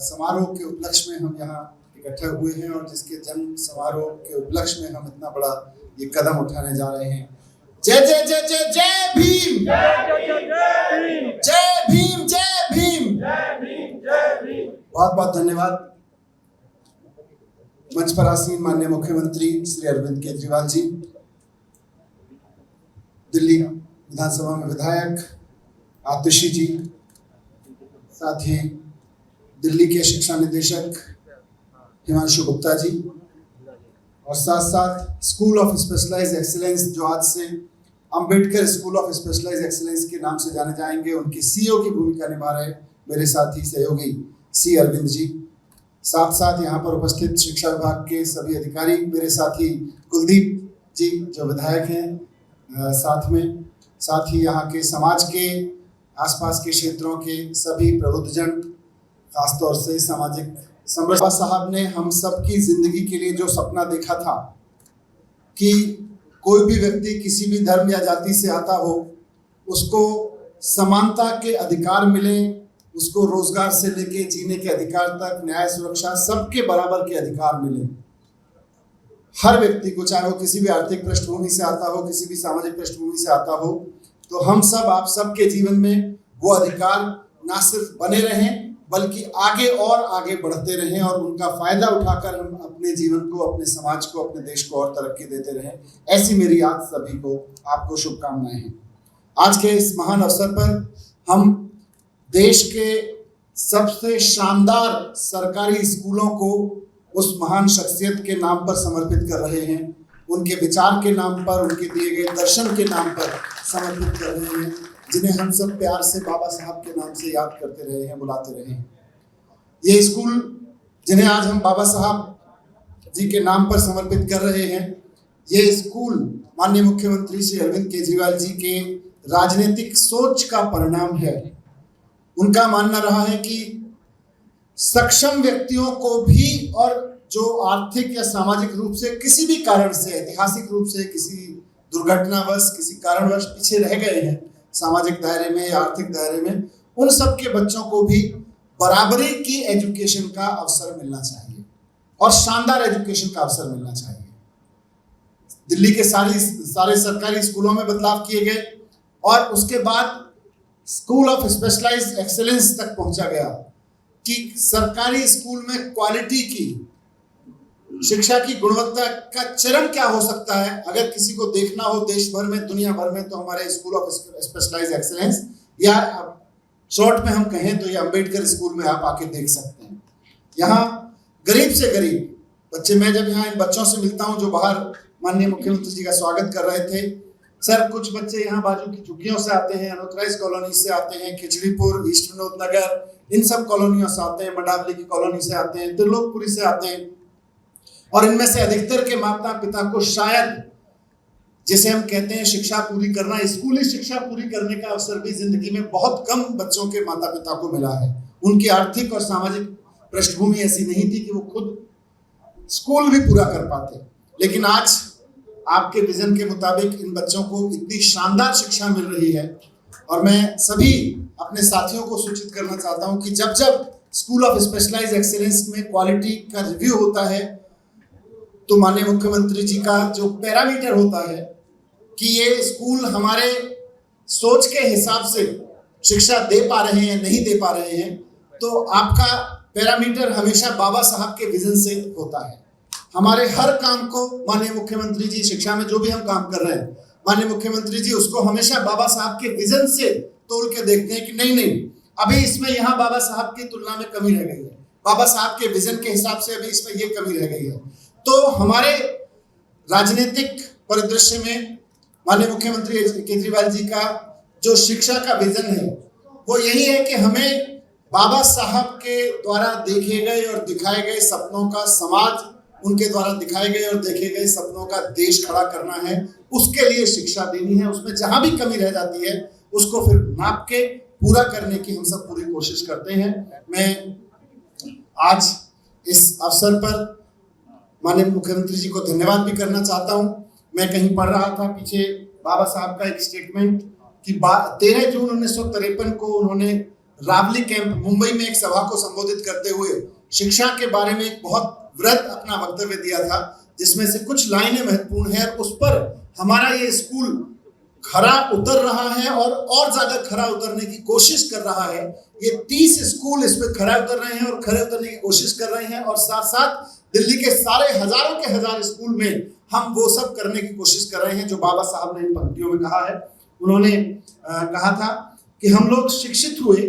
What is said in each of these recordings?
समारोह के उपलक्ष्य में हम यहाँ इकट्ठे हुए हैं और जिसके जन्म समारोह के उपलक्ष्य में हम इतना बड़ा ये कदम उठाने जा रहे हैं। जय जय जय जय जय भीम, जय भीम, जय भीम, जय भीम। बहुत बहुत धन्यवाद। मंच पर आसीन माननीय मुख्यमंत्री श्री अरविंद केजरीवाल जी, दिल्ली विधानसभा में विधायक आतिशी जी, साथ ही दिल्ली के शिक्षा निदेशक हिमांशु गुप्ता जी, और साथ साथ स्कूल ऑफ स्पेशलाइज्ड एक्सीलेंस जो आज से Ambedkar school of specialised excellence के नाम से जाने जाएंगे, उनकी सीईओ की भूमिका निभा रहे मेरे साथी सहयोगी सी अरविंद जी, साथ साथ यहाँ पर उपस्थित शिक्षा विभाग के सभी अधिकारी, मेरे साथी कुलदीप जी जो विधायक हैं साथ में, साथ ही यहाँ के समाज के आसपास के क्षेत्रों के सभी प्रबुद्धजन, खासतौर से सामाजिक समरसता साहब ने हम सब की जिंदगी के लिए जो सपना देखा था कि कोई भी व्यक्ति किसी भी धर्म या जाति से आता हो उसको समानता के अधिकार मिले, उसको रोजगार से लेके जीने के अधिकार तक, न्याय सुरक्षा, सबके बराबर के अधिकार मिले। हर व्यक्ति को, चाहे वो किसी भी आर्थिक पृष्ठभूमि से आता हो, किसी भी सामाजिक पृष्ठभूमि से आता हो, तो हम सब, आप सब के जीवन में वो अधिकार ना सिर्फ बने रहें बल्कि आगे और आगे बढ़ते रहें और उनका फायदा उठाकर हम अपने जीवन को, अपने समाज को, अपने देश को और तरक्की देते रहें। ऐसी मेरी आज सभी को, आपको शुभकामनाएं हैं। आज के इस महान अवसर पर हम देश के सबसे शानदार सरकारी स्कूलों को उस महान शख्सियत के नाम पर समर्पित कर रहे हैं, उनके विचार के नाम पर, उनके दिए गए दर्शन के नाम पर समर्पित कर रहे हैं, जिन्हें हम सब प्यार से बाबा साहब के नाम से याद करते रहे हैं, बुलाते रहे हैं। ये स्कूल जिन्हें आज हम बाबा साहब जी के नाम पर समर्पित कर रहे हैं, ये स्कूल माननीय मुख्यमंत्री श्री अरविंद केजरीवाल जी के राजनीतिक सोच का परिणाम है। उनका मानना रहा है कि सक्षम व्यक्तियों को भी, और जो आर्थिक या सामाजिक रूप से किसी भी कारण से, ऐतिहासिक रूप से किसी दुर्घटनावश, किसी कारणवश पीछे रह गए हैं सामाजिक दायरे में या आर्थिक दायरे में, उन सब के बच्चों को भी बराबरी की एजुकेशन का अवसर मिलना चाहिए और शानदार एजुकेशन का अवसर मिलना चाहिए। दिल्ली के सारे सरकारी स्कूलों में बदलाव किए गए और उसके बाद स्कूल ऑफ स्पेशलाइज्ड एक्सीलेंस तक पहुंचा गया कि सरकारी स्कूल में क्वालिटी की, शिक्षा की गुणवत्ता का चरम क्या हो सकता है। अगर किसी को देखना हो देश भर में, दुनिया भर में, तो हमारे स्कूल ऑफ स्पेशलाइज्ड एक्सीलेंस, या शॉर्ट में हम कहें तो ये अंबेडकर स्कूल में आप आके देख सकते हैं। यहाँ गरीब से गरीब बच्चे, मैं जब यहाँ इन बच्चों से मिलता हूँ जो बाहर माननीय मुख्यमंत्री जी का स्वागत कर रहे थे, सर कुछ बच्चे यहाँ बाजू की झुग्गियों से आते हैं, अनऑथराइज कॉलोनी से आते हैं, खिचड़ीपुर, ईस्ट विनोद नगर, इन सब कॉलोनियों से आते हैं, मंडावली की कॉलोनी से आते हैं, त्रिलोकपुरी से आते हैं, और इनमें से अधिकतर के माता पिता को शायद, जिसे हम कहते हैं शिक्षा पूरी करना, स्कूली शिक्षा पूरी करने का अवसर भी जिंदगी में बहुत कम बच्चों के माता पिता को मिला है। उनकी आर्थिक और सामाजिक पृष्ठभूमि ऐसी नहीं थी कि वो खुद स्कूल भी पूरा कर पाते, लेकिन आज आपके विजन के मुताबिक इन बच्चों को इतनी शानदार शिक्षा मिल रही है। और मैं सभी अपने साथियों को सूचित करना चाहता हूं कि जब जब स्कूल ऑफ स्पेशलाइज्ड एक्सीलेंस में क्वालिटी का रिव्यू होता है तो माननीय मुख्यमंत्री जी का जो पैरामीटर होता है कि ये स्कूल हमारे सोच के हिसाब से शिक्षा दे पा रहे हैं, नहीं दे पा रहे हैं, तो आपका पैरामीटर हमेशा बाबा साहब के विजन से होता है। हमारे हर काम को माननीय मुख्यमंत्री जी, शिक्षा में जो भी हम काम कर रहे हैं, माननीय मुख्यमंत्री जी उसको हमेशा बाबा साहब के विजन से तोल के देखते हैं कि नहीं, अभी इसमें यहाँ बाबा साहब की तुलना में कमी रह गई है, बाबा साहब के विजन के हिसाब से अभी इसमें ये कमी रह गई है। तो हमारे राजनीतिक परिदृश्य में माननीय मुख्यमंत्री केजरीवाल जी का जो शिक्षा का विजन है वो यही है कि हमें बाबा साहब के द्वारा देखे गए और दिखाए गए सपनों का समाज, उनके द्वारा दिखाए गए और देखे गए सपनों का देश खड़ा करना है। उसके लिए शिक्षा देनी है, उसमें जहां भी कमी रह जाती है उसको फिर नाप के पूरा करने की हम सब पूरी कोशिश करते हैं। मैं आज इस अवसर पर माननीय मुख्यमंत्री जी को धन्यवाद भी करना चाहता हूं। मैं कहीं पढ़ रहा था पीछे बाबा साहब का एक स्टेटमेंट कि 13 जून 1953 को उन्होंने रावली कैंप मुंबई में एक सभा को संबोधित करते हुए शिक्षा के बारे में एक बहुत वृहद अपना वक्तव्य दिया था, जिसमें से कुछ लाइनें महत्वपूर्ण हैं और उस पर हमारा ये स्कूल खरा उतर रहा है और ज्यादा खरा उतरने की कोशिश कर रहा है। ये 30 स्कूल इस पे खरा उतर रहे हैं और खरे उतरने की कोशिश कर रहे हैं और साथ साथ दिल्ली के सारे हजारों के हजार स्कूल में हम वो सब करने की कोशिश कर रहे हैं जो बाबा साहब ने इन पंक्तियों में कहा है। उन्होंने कहा था कि हम लोग शिक्षित हुए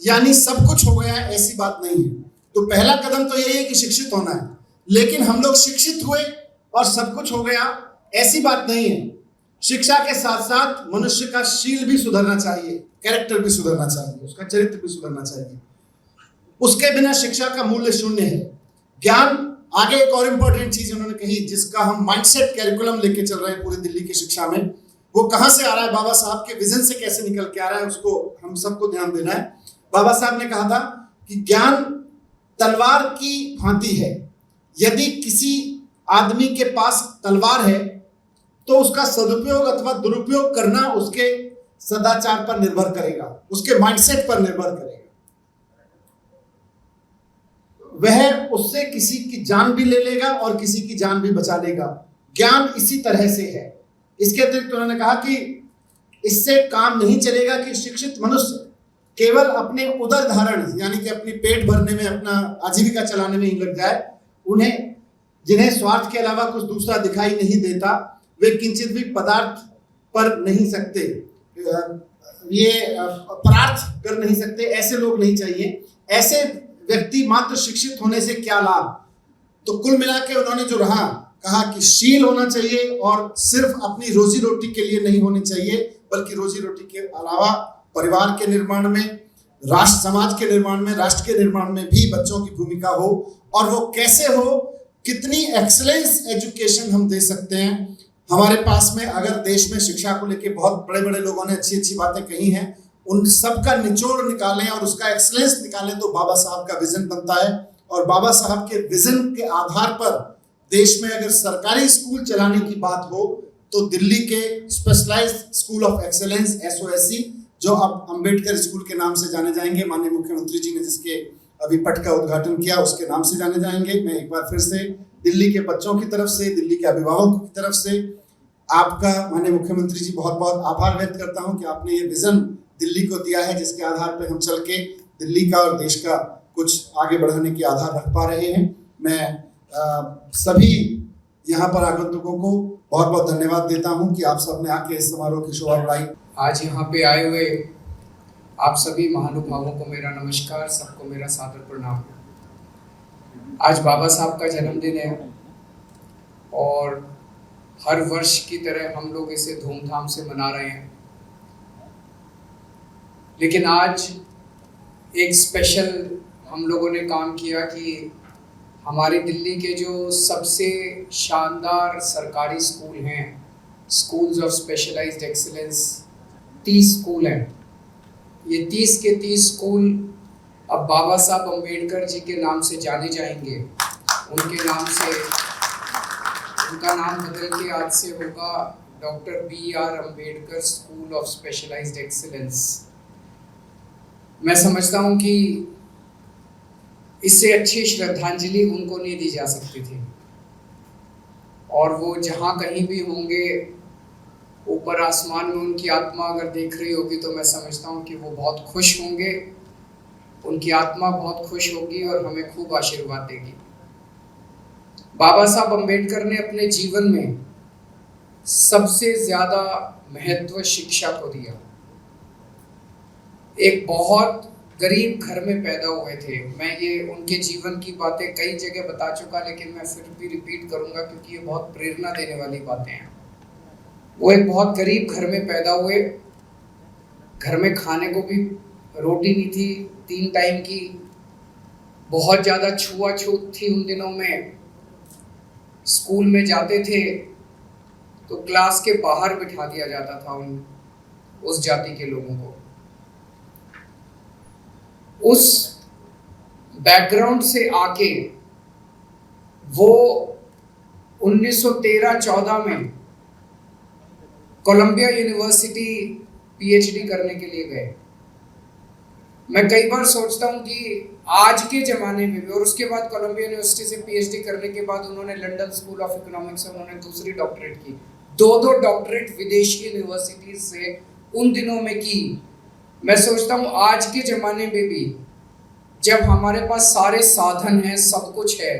यानी सब कुछ हो गया, ऐसी बात नहीं है। तो पहला कदम तो यही है कि शिक्षित होना है, लेकिन हम लोग शिक्षित हुए और सब कुछ हो गया ऐसी बात नहीं है। शिक्षा के साथ साथ मनुष्य का शील भी सुधरना चाहिए, कैरेक्टर भी सुधरना चाहिए, उसका चरित्र भी सुधरना चाहिए। उसके बिना शिक्षा का मूल्य शून्य है। ज्ञान आगे एक और इंपॉर्टेंट चीज उन्होंने कही, जिसका हम माइंडसेट कैरिकुलम लेके चल रहे हैं पूरी दिल्ली की शिक्षा में, वो कहां से आ रहा है, बाबा साहब के विजन से कैसे निकल के आ रहा है, उसको हम सबको ध्यान देना है। बाबा साहब ने कहा था कि ज्ञान तलवार की भांति है। यदि किसी आदमी के पास तलवार है तो उसका सदुपयोग अथवा दुरुपयोग करना उसके सदाचार पर निर्भर करेगा, उसके माइंडसेट पर निर्भर करेगा। वह उससे किसी की जान भी ले लेगा और किसी की जान भी बचा लेगा। ज्ञान इसी तरह से है। इसके अतिरिक्त उन्होंने कहा कि इससे काम नहीं चलेगा कि शिक्षित मनुष्य केवल अपने उदर धारण यानी कि अपनी पेट भरने में, अपना आजीविका चलाने में ही लग जाए। उन्हें जिन्हें स्वार्थ के अलावा कुछ दूसरा दिखाई नहीं देता, वे किंचित भी पदार्थ पर नहीं सकते, ये परार्थ कर नहीं सकते, ऐसे लोग नहीं चाहिए। ऐसे व्यक्ति मात्र शिक्षित होने से क्या लाभ। तो कुल मिला के उन्होंने जो कहा कि शील होना चाहिए और सिर्फ अपनी रोजी रोटी के लिए नहीं होनी चाहिए, बल्कि रोजी रोटी के अलावा परिवार के निर्माण में, राष्ट्र समाज के निर्माण में, राष्ट्र के निर्माण में भी बच्चों की भूमिका हो। और वो कैसे हो, कितनी एक्सीलेंस एजुकेशन हम दे सकते हैं। हमारे पास में अगर देश में शिक्षा को लेकर बहुत बड़े बड़े लोगों ने अच्छी अच्छी बातें कही हैं, उन सब का निचोड़ निकालें और उसका एक्सीलेंस निकालें तो बाबा साहब का विजन बनता है। और बाबा साहब के विजन के आधार पर देश में अगर सरकारी स्कूल चलाने की बात हो तो दिल्ली के specialised school of excellence SOSC, जो अब अंबेडकर स्कूल के नाम से जाने जाएंगे, माननीय मुख्यमंत्री जी ने जिसके अभी पट का उद्घाटन किया उसके नाम से जाने जाएंगे। मैं एक बार फिर से दिल्ली के बच्चों की तरफ से, दिल्ली के अभिभावकों की तरफ से आपका माननीय मुख्यमंत्री जी बहुत बहुत आभार व्यक्त करता हूं कि आपने ये विजन दिल्ली को दिया है, जिसके आधार पर हम चल के दिल्ली का और देश का कुछ आगे बढ़ाने के आधार रख पा रहे हैं। मैं सभी यहाँ पर आगंतुकों को बहुत बहुत धन्यवाद देता हूँ कि आप सबने आके इस समारोह की शोभा बढ़ाई। आज यहाँ पे आए हुए आप सभी महानुभावों को मेरा नमस्कार, सबको मेरा सादर प्रणाम। आज बाबा साहब का जन्मदिन है और हर वर्ष की तरह हम लोग इसे धूमधाम से मना रहे हैं, लेकिन आज एक स्पेशल हम लोगों ने काम किया कि हमारी दिल्ली के जो सबसे शानदार सरकारी स्कूल हैं, schools of specialised excellence, 30 school हैं। ये 30 के 30 स्कूल अब बाबा साहब अम्बेडकर जी के नाम से जाने जाएंगे। उनके नाम से, उनका नाम बदल के आज से होगा doctor BR Ambedkar school of specialised excellence. मैं समझता हूँ कि इससे अच्छी श्रद्धांजलि उनको नहीं दी जा सकती थी। और वो जहाँ कहीं भी होंगे, ऊपर आसमान में उनकी आत्मा अगर देख रही होगी तो मैं समझता हूँ कि वो बहुत खुश होंगे, उनकी आत्मा बहुत खुश होगी और हमें खूब आशीर्वाद देगी। बाबा साहब अम्बेडकर ने अपने जीवन में सबसे ज्यादा महत्व शिक्षा को दिया। एक बहुत गरीब घर में पैदा हुए थे। मैं ये उनके जीवन की बातें कई जगह बता चुका, लेकिन मैं फिर भी रिपीट करूंगा क्योंकि ये बहुत प्रेरणा देने वाली बातें हैं। वो एक बहुत गरीब घर में पैदा हुए। घर में खाने को भी रोटी नहीं थी 3 टाइम की। बहुत ज़्यादा छुआछूत थी उन दिनों में। स्कूल में जाते थे तो क्लास के बाहर बिठा दिया जाता था उस जाति के लोगों को। उस बैकग्राउंड से आके वो 1913-14 में कोलंबिया यूनिवर्सिटी PhD करने के लिए गए। मैं कई बार सोचता हूँ कि आज के ज़माने में भी, और उसके बाद कोलंबिया यूनिवर्सिटी से पीएचडी करने के बाद उन्होंने लंदन स्कूल ऑफ इकोनॉमिक्स से उन्होंने दूसरी डॉक्टरेट की, दो डॉक्टरेट विदेशी यूनिवर्सिटीज से उन दिनों में की। मैं सोचता हूँ आज के ज़माने में भी जब हमारे पास सारे साधन हैं, सब कुछ है,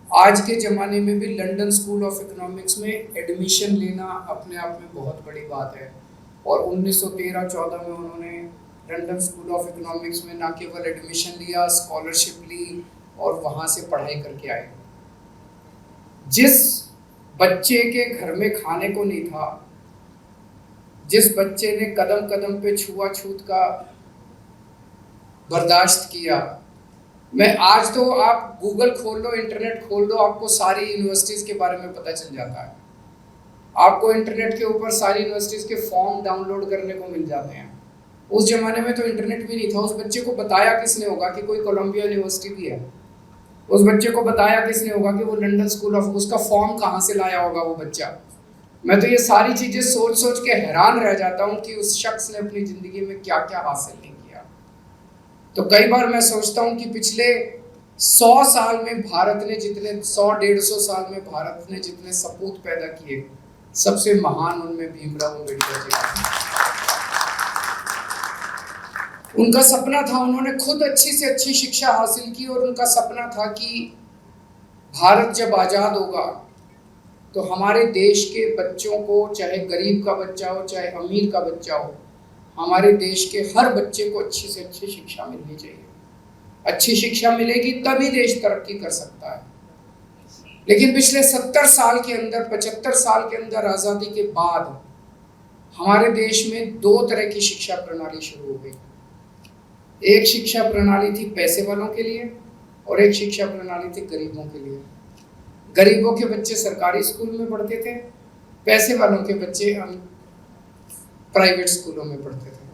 आज के ज़माने में भी लंदन स्कूल ऑफ इकोनॉमिक्स में एडमिशन लेना अपने आप में बहुत बड़ी बात है। और 1913-14 में उन्होंने लंदन स्कूल ऑफ इकोनॉमिक्स में ना केवल एडमिशन लिया, स्कॉलरशिप ली और वहाँ से पढ़ाई करके आए। जिस बच्चे के घर में खाने को नहीं था, जिस बच्चे ने कदम कदम पे छुआछूत का बर्दाश्त किया, मैं आज तो आप गूगल खोल लो, इंटरनेट खोल लो, आपको सारी यूनिवर्सिटीज़ के बारे में पता चल जाता है। आपको इंटरनेट के ऊपर सारी यूनिवर्सिटीज़ के फॉर्म डाउनलोड करने को मिल जाते हैं। उस जमाने में तो इंटरनेट भी नहीं था। उस बच्चे को बताया किसने होगा कि कोई कोलंबिया यूनिवर्सिटी भी है? उस बच्चे को बताया किसने होगा कि वो लंदन स्कूल ऑफ, उसका फॉर्म कहाँ से लाया होगा वो बच्चा? मैं तो ये सारी चीज़ें सोच सोच के हैरान रह जाता हूँ कि उस शख्स ने अपनी ज़िंदगी में क्या क्या हासिल नहीं किया। तो कई बार मैं सोचता हूँ कि पिछले 100 साल में भारत ने जितने 100-150 साल में भारत ने जितने सपूत पैदा किए, सबसे महान उनमें भीमराव अम्बेडकर जी। उनका सपना था, उन्होंने खुद अच्छी से अच्छी शिक्षा हासिल की और उनका सपना था कि भारत जब आज़ाद होगा तो हमारे देश के बच्चों को, चाहे गरीब का बच्चा हो चाहे अमीर का बच्चा हो, हमारे देश के हर बच्चे को अच्छी से अच्छी शिक्षा मिलनी चाहिए। अच्छी शिक्षा मिलेगी तभी देश तरक्की कर सकता है। लेकिन पिछले 70 साल के अंदर, 75 साल के अंदर आज़ादी के बाद हमारे देश में 2 तरह की शिक्षा प्रणाली शुरू हो गई। एक शिक्षा प्रणाली थी पैसे वालों के लिए और एक शिक्षा प्रणाली थी गरीबों के लिए। गरीबों के बच्चे सरकारी स्कूल में पढ़ते थे, पैसे वालों के बच्चे प्राइवेट स्कूलों में पढ़ते थे।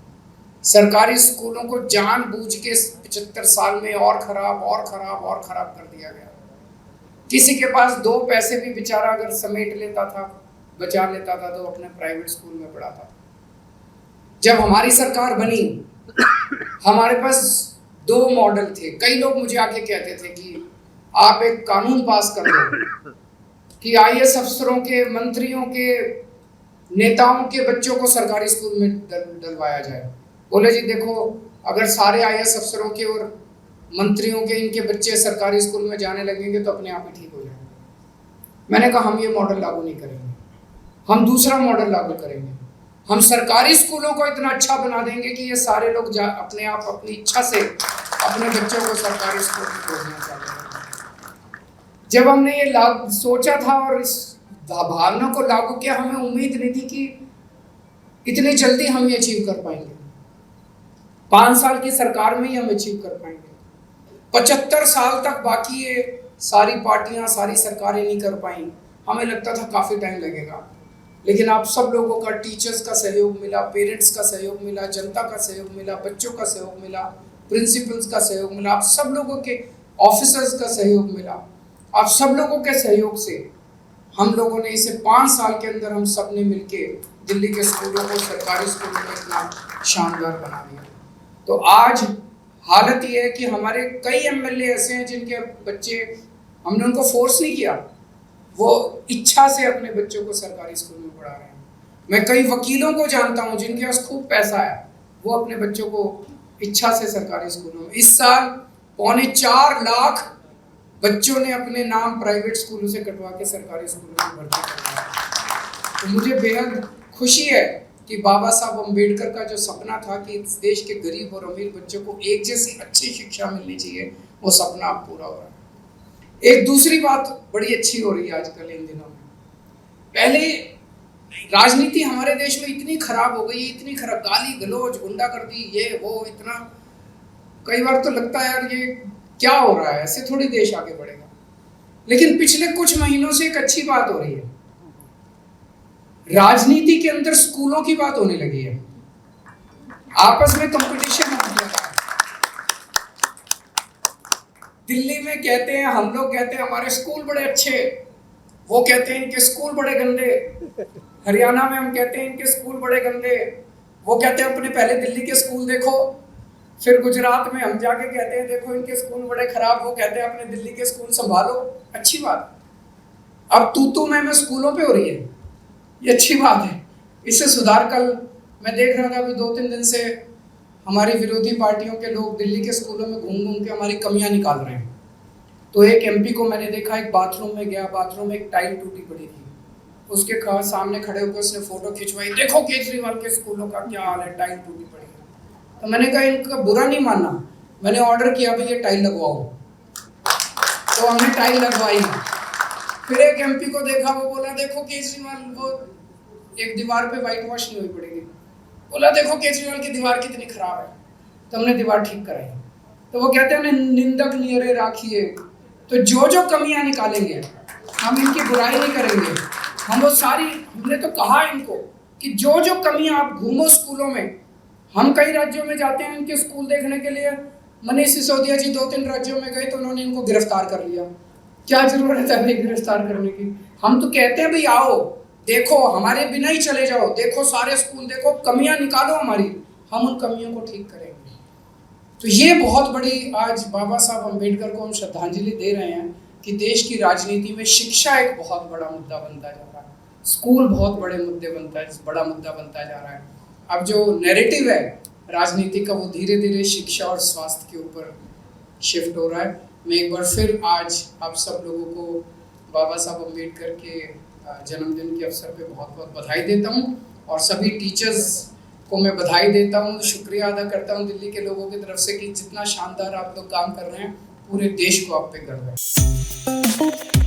सरकारी स्कूलों को जानबूझ के 75 साल में और खराब कर दिया गया। किसी के पास 2 पैसे भी बेचारा अगर समेट लेता था, बचा लेता था, तो अपने प्राइवेट स्कूल में पढ़ाता था। जब हमारी सरकार बनी, हमारे पास 2 मॉडल थे। कई लोग मुझे आके कहते थे कि आप एक कानून पास कर दो कि आईएएस अफसरों के, मंत्रियों के, नेताओं के बच्चों को सरकारी स्कूल में डलवाया जाए। बोले जी देखो, अगर सारे आईएएस अफसरों के और मंत्रियों के, इनके बच्चे सरकारी स्कूल में जाने लगेंगे तो अपने आप ही ठीक हो जाएंगे। मैंने कहा हम ये मॉडल लागू नहीं करेंगे, हम दूसरा मॉडल लागू करेंगे। हम सरकारी स्कूलों को इतना अच्छा बना देंगे कि ये सारे लोग अपने आप अपनी इच्छा से अपने बच्चों को सरकारी स्कूल में भेजना चाहते हैं। जब हमने ये सोचा था और इस भावना को लागू किया, हमें उम्मीद नहीं थी कि इतनी जल्दी हम ये अचीव कर पाएंगे। 5 साल की सरकार में ही हम अचीव कर पाएंगे। 75 साल तक बाकी ये सारी पार्टियां, सारी सरकारें नहीं कर पाई। हमें लगता था काफ़ी टाइम लगेगा, लेकिन आप सब लोगों का, टीचर्स का सहयोग मिला, पेरेंट्स का सहयोग मिला, जनता का सहयोग मिला, बच्चों का सहयोग मिला, प्रिंसिपल्स का सहयोग मिला, आप सब लोगों के, ऑफिसर्स का सहयोग मिला। आप सब लोगों के सहयोग से हम लोगों ने इसे 5 साल के अंदर हम सब ने मिलके दिल्ली के स्कूलों को सरकारी स्कूलों में इतना शानदार बना दिया। तो आज हालत ये है कि हमारे कई एमएलए ऐसे हैं जिनके बच्चे, हमने उनको फोर्स नहीं किया, वो इच्छा से अपने बच्चों को सरकारी स्कूल में पढ़ा रहे हैं। मैं कई वकीलों को जानता हूँ जिनके पास खूब पैसा है, वो अपने बच्चों को इच्छा से सरकारी स्कूलों में, इस साल 4.25 लाख बच्चों ने अपने नाम प्राइवेट स्कूलों से कटवा के सरकारी स्कूलों में भर्ती करवाया। तो मुझे बेहद खुशी है कि बाबा साहब अम्बेडकर का जो सपना था कि इस देश के गरीब और अमीर बच्चों को एक जैसी अच्छी शिक्षा मिलनी चाहिए, वो सपना अब पूरा हो रहा है। एक दूसरी बात बड़ी अच्छी हो रही है आजकल इन दिनों में। पहले राजनीति हमारे देश में इतनी खराब हो गई, इतनी खराब, गाली गलौज, गुंडागर्दी, ये वो, इतना कई बार तो लगता है यार ये क्या हो रहा है, ऐसे थोड़ी देश आगे बढ़ेगा। लेकिन पिछले कुछ महीनों से एक अच्छी बात हो रही है, राजनीति के अंदर स्कूलों की बात होने लगी है, आपस में कंपटीशन होने लगा है। दिल्ली में कहते हैं, हम लोग कहते हैं हमारे स्कूल बड़े अच्छे, वो कहते हैं इनके स्कूल बड़े गंदे। हरियाणा में हम कहते हैं इनके स्कूल बड़े गंदे, वो कहते हैं अपने पहले दिल्ली के स्कूल देखो, फिर गुजरात में हम जाके कहते हैं देखो इनके स्कूल बड़े खराब, वो कहते हैं अपने दिल्ली के स्कूल संभालो, अच्छी बात। अब तू मैं स्कूलों पे हो रही है, ये अच्छी बात है, इससे सुधार। कल मैं देख रहा था अभी 2-3 दिन से हमारी विरोधी पार्टियों के लोग दिल्ली के स्कूलों में घूम घूम के हमारी कमियां निकाल रहे हैं। तो एक एमपी को मैंने देखा, एक बाथरूम में गया, बाथरूम में एक टाइल टूटी पड़ी थी, उसके सामने खड़े होकर उसने फोटो खिंचवाई, देखो केजरीवाल के स्कूलों का क्या हाल है, टाइल टूटी पड़ी है। तो मैंने कहा इनका बुरा नहीं मानना, मैंने ऑर्डर किया भाई ये टाइल लगवाओ, तो हमने टाइल लगवाई। फिर एक एमपी को देखा, वो बोला देखो केजरीवाल, वो एक दीवार पे व्हाइट वॉश नहीं हुई पड़ेगी, बोला देखो केजरीवाल की दीवार कितनी खराब है, तो हमने दीवार ठीक कराई। तो वो कहते हैं निंदक नियरे राखिए, तो जो जो कमियां निकालेंगे, हम इनकी बुराई नहीं करेंगे, हम वो सारी, हमने तो कहा इनको कि जो जो कमियां, आप घूमो स्कूलों में, हम कई राज्यों में जाते हैं इनके स्कूल देखने के लिए। मनीष सिसोदिया जी 2-3 राज्यों में गए तो उन्होंने इनको गिरफ्तार कर लिया, क्या जरूरत है भाई गिरफ्तार करने की। हम तो कहते हैं भाई आओ देखो, हमारे बिना ही चले जाओ, देखो सारे स्कूल देखो, कमियां निकालो हमारी, हम उन कमियों को ठीक करेंगे। तो ये बहुत बड़ी आज बाबा साहब अम्बेडकर को हम श्रद्धांजलि दे रहे हैं कि देश की राजनीति में शिक्षा एक बहुत बड़ा मुद्दा बनता जा रहा है, स्कूल बहुत बड़ा मुद्दा बनता जा रहा है। अब जो नैरेटिव है राजनीति का, वो धीरे धीरे शिक्षा और स्वास्थ्य के ऊपर शिफ्ट हो रहा है। मैं एक बार फिर आज आप सब लोगों को बाबा साहब अम्बेडकर के जन्मदिन के अवसर पे बहुत बहुत बधाई देता हूँ, और सभी टीचर्स को मैं बधाई देता हूँ, शुक्रिया अदा करता हूँ दिल्ली के लोगों की तरफ से कि जितना शानदार आप लोग काम कर रहे हैं, पूरे देश को आप पे गर्व है।